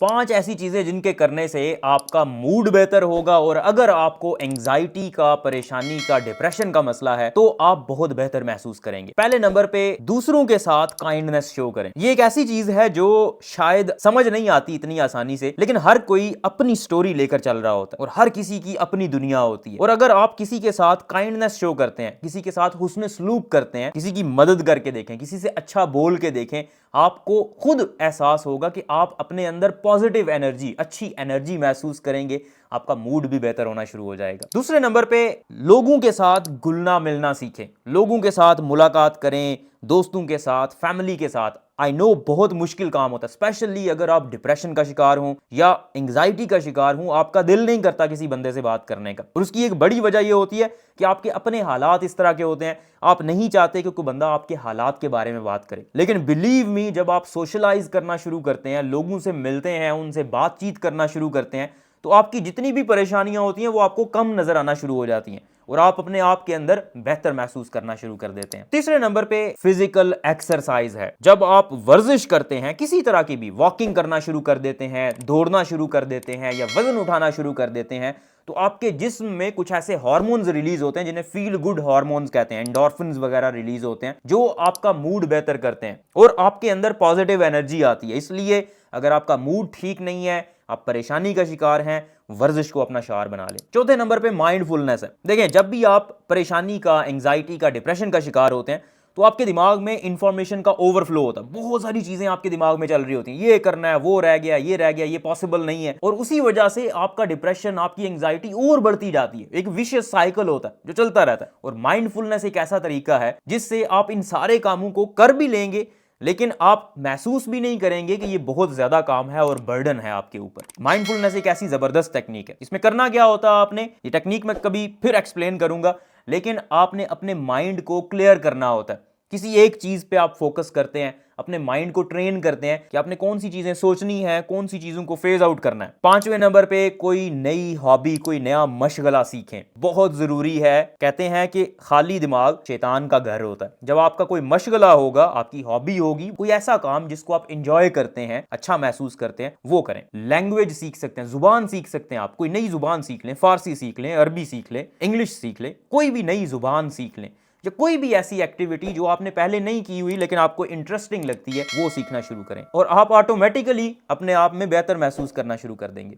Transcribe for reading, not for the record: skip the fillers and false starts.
5 ऐसी चीजें जिनके करने से आपका मूड बेहतर होगा, और अगर आपको एंजाइटी का, परेशानी का, डिप्रेशन का मसला है तो आप बहुत बेहतर महसूस करेंगे। पहले नंबर पे दूसरों के साथ काइंडनेस शो करें। ये एक ऐसी चीज है जो शायद समझ नहीं आती इतनी आसानी से, लेकिन हर कोई अपनी स्टोरी लेकर चल रहा होता है और हर किसी की अपनी दुनिया होती है। और अगर आप किसी के साथ काइंडनेस शो करते हैं, किसी के साथ हुस्न सलूक करते हैं, किसी की मदद करके देखें, किसी से अच्छा बोल के देखें, आपको खुद एहसास होगा कि आप अपने अंदर पॉजिटिव एनर्जी, अच्छी एनर्जी महसूस करेंगे, आपका मूड भी बेहतर होना शुरू हो जाएगा। दूसरे नंबर पे लोगों के साथ घुलना मिलना सीखें। लोगों के साथ मुलाकात करें, दोस्तों के साथ, फैमिली के साथ। आई नो बहुत मुश्किल काम होता है, स्पेशली अगर आप डिप्रेशन का शिकार हो या एंग्जाइटी का शिकार हो, आपका दिल नहीं करता किसी बंदे से बात करने का। और उसकी एक बड़ी वजह यह होती है कि आपके अपने हालात इस तरह के होते हैं, आप नहीं चाहते कि कोई बंदा आपके हालात के बारे में बात करे। लेकिन बिलीव मी, जब आप सोशलाइज करना शुरू करते हैं, लोगों से मिलते हैं, उनसे बातचीत करना शुरू करते हैं, तो आपकी जितनी भी परेशानियां होती हैं वो आपको कम नजर आना शुरू हो जाती हैं और आप अपने आप के अंदर बेहतर महसूस करना शुरू कर देते हैं। तीसरे नंबर पे फिजिकल एक्सरसाइज है। जब आप वर्जिश करते हैं, किसी तरह की भी वॉकिंग करना शुरू कर देते हैं, दौड़ना शुरू कर देते हैं या वजन उठाना शुरू कर देते हैं, तो आपके जिस्म में कुछ ऐसे हार्मोन्स रिलीज होते हैं जिन्हें फील गुड हार्मोन्स कहते हैं, एंडोर्फिन्स वगैरह रिलीज होते हैं जो आपका मूड बेहतर करते हैं और आपके अंदर पॉजिटिव एनर्जी आती है। इसलिए अगर आपका मूड ठीक नहीं है, आप परेशानी का शिकार हैं, वर्जिश को अपना शिकार बना लें। चौथे नंबर पे माइंडफुलनेस है। देखें, जब भी आप परेशानी का, एंग्जाइटी का, डिप्रेशन का शिकार होते हैं तो आपके दिमाग में इंफॉर्मेशन का ओवरफ्लो होता है। बहुत सारी चीजें आपके दिमाग में चल रही होती हैं, ये करना है, वो रह गया, ये रह गया, ये पॉसिबल नहीं है, और उसी वजह से आपका डिप्रेशन, आपकी एंग्जाइटी और बढ़ती जाती है। एक विशियस साइकिल होता है जो चलता रहता है। और माइंडफुलनेस एक ऐसा तरीका है जिससे आप इन सारे कामों को कर भी लेंगे, लेकिन आप महसूस भी नहीं करेंगे कि ये बहुत ज्यादा काम है और बर्डन है आपके ऊपर। माइंडफुलनेस एक ऐसी जबरदस्त टेक्निक है। इसमें करना क्या होता है, आपने ये टेक्निक मैं कभी फिर एक्सप्लेन करूंगा, लेकिन आपने अपने माइंड को क्लियर करना होता है। किसी एक चीज पे आप फोकस करते हैं, अपने माइंड को ट्रेन करते हैं कि आपने कौन सी चीजें सोचनी है, कौन सी चीजों को फेज आउट करना है। पांचवें नंबर पे कोई नई हॉबी, कोई नया मशगला सीखें। बहुत जरूरी है। कहते हैं कि खाली दिमाग शैतान का घर होता है। जब आपका कोई मशगला होगा, आपकी हॉबी होगी, कोई ऐसा काम जिसको आप इंजॉय करते हैं, अच्छा महसूस करते हैं, वो करें। लैंग्वेज सीख सकते हैं, जुबान सीख सकते हैं। आप कोई नई जुबान सीख लें, फारसी सीख लें, अरबी सीख लें, इंग्लिश सीख लें, कोई भी नई जुबान सीख लें, या कोई भी ऐसी एक्टिविटी जो आपने पहले नहीं की हुई लेकिन आपको इंटरेस्टिंग लगती है, वो सीखना शुरू करें और आप ऑटोमेटिकली अपने आप में बेहतर महसूस करना शुरू कर देंगे।